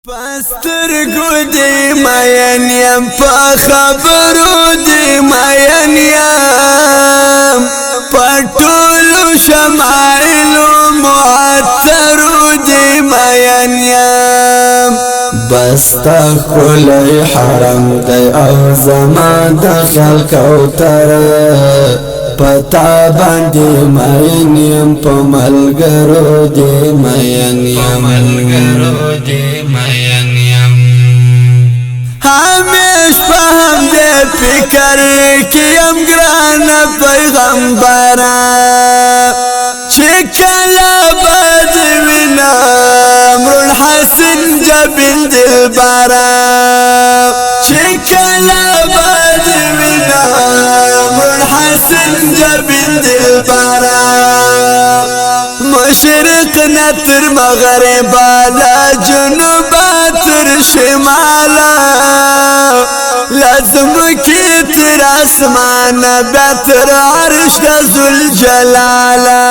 پسترګو دی مین یم په خبرو دی مین یم په ټولو شمایلو معطرو دی مین یم بس تا ښکلی حرم دی او زما د خیال کوتر پتا باندې مین یم په ملګرو دی مین یم همیش فهم دے فکر کیم گران پیغمبرا چکلا بد وینا امر الحسن جبل دلبرا چکلا بد وینا امر الحسن جبل دلبرا مشرق نتر مغربا لا جنوبا تر شمالا لازم کی تر آسمان بیتر عرش ذل جلالا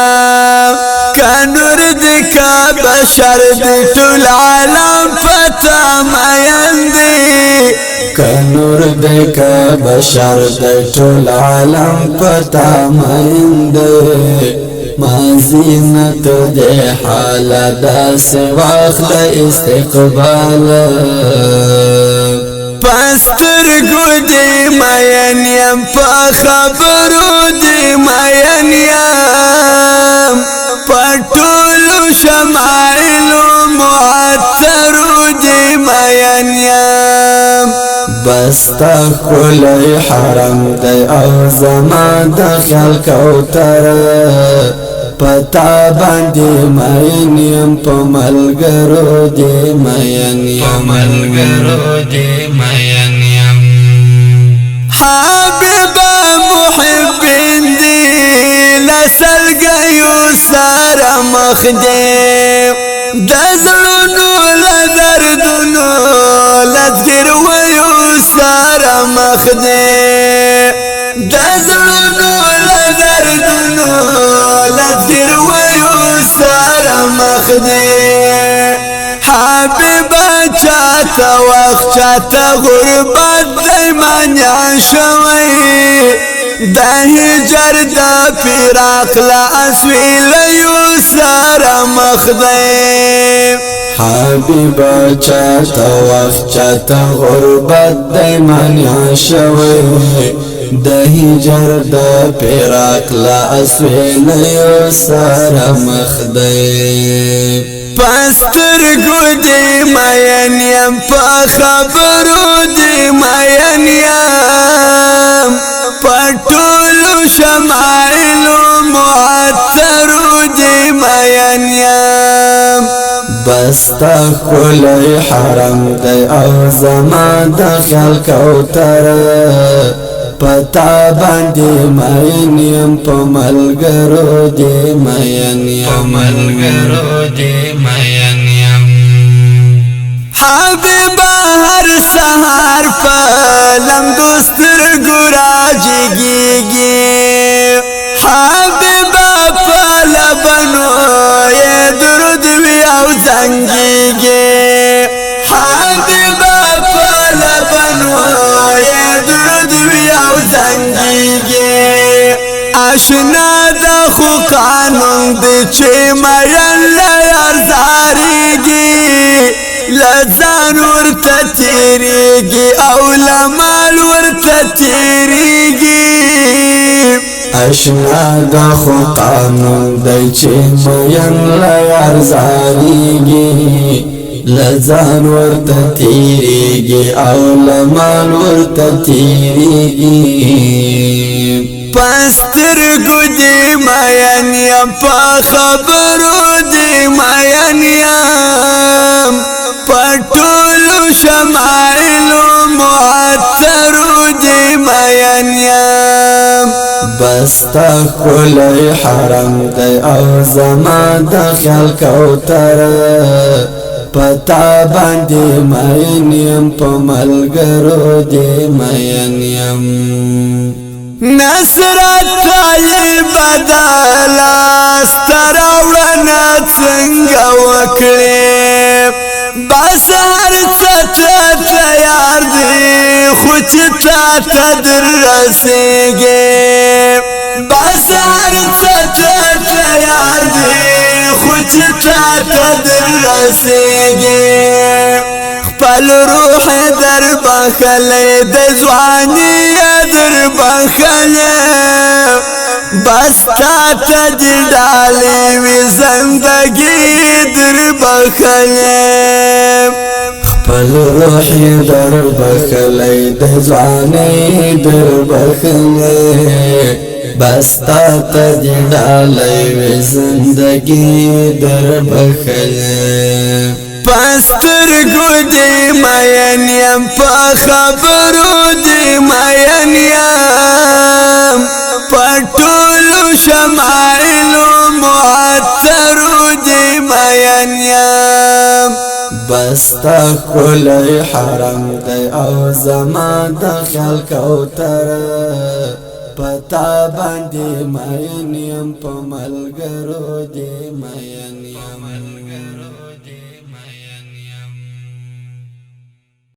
کنور دکا بشر دی طول عالم پتا مین دی کنور دکا بشر دی طول عالم پتا مین دی مازینت دے حالا دا سواخل استقبال پسترگو دی مین یم پا خبرو دی مین یم پا طولو شمائلو معطرو دی مین یم بستا ښکلی حرم دی او زما د خیال کوتر پتا باندې مین یم په ملګرو دی مین یم حبیبا محبین دی لسلګیو سره مخ دی د زړونو له دردونو لزګرویو سره مخ دی د زړونو له دردونو لزګرویو سره مخ دی حبیبا چاته وخت چاته غربت دی مانیا شوی د هجر د فراق له اسویلیو سره مخ دی حبیبا چاته وخت چاته غربت دی مانیا شوی د هجر د فراق له اسویلیو سره مخ دی پسترګو دی مین یم په خبرو دی مین یم په ټولو شمایلو معطرو دی مین یم بستا ښکلی حرم دی او زما د خیال کوتر پتا باندې مین یم په ملګرو دی مین یم حبیبا هر سهار په لمدو سترګو راجګیږي حبیبا په لبنو یې درود وي او زنګیږي حبیبا په لبنو یې درود وي او زنګیږي اشنا د خو قانون دی چې مین له یار زاریږي لزان ورته تیریږي او لمال ورته تیریږي اشنا د خو قانون دی چې مین له یار زاریږي لزان ورته تیریږي او لمال ورته تیریږي پسترګو دی مین یم په خبرو دی مین یم په ټولو شمایلو معطرو دی مین یم بستا ښکلی حرم دی او زما د خیال کوتر پتا باندې مین یم په ملګرو دی مین یم نصرت طالب دالا ستراوړنه څنګه وکړې بس هر څه تیار دی خو چې تا ته در رسیږي بس هر څه تیار دی خو چې تا ته در رسیږي خپل روح در بخلی د ځواني در بخلی بس تا ته دی ډالې وي زندګي در بخلی خپل روح در بخلی د ځواني در بخلی بس تا ته دی ډالې وي زندګي در بخلی پستر گودی مین یم پا خبرو دی مین یم پټولو شمائلو معطرو دی مین یم بستا کلی حرم دی او زمان دخل کوتر پتا باندی مین یم پا ملگرو دی مین یم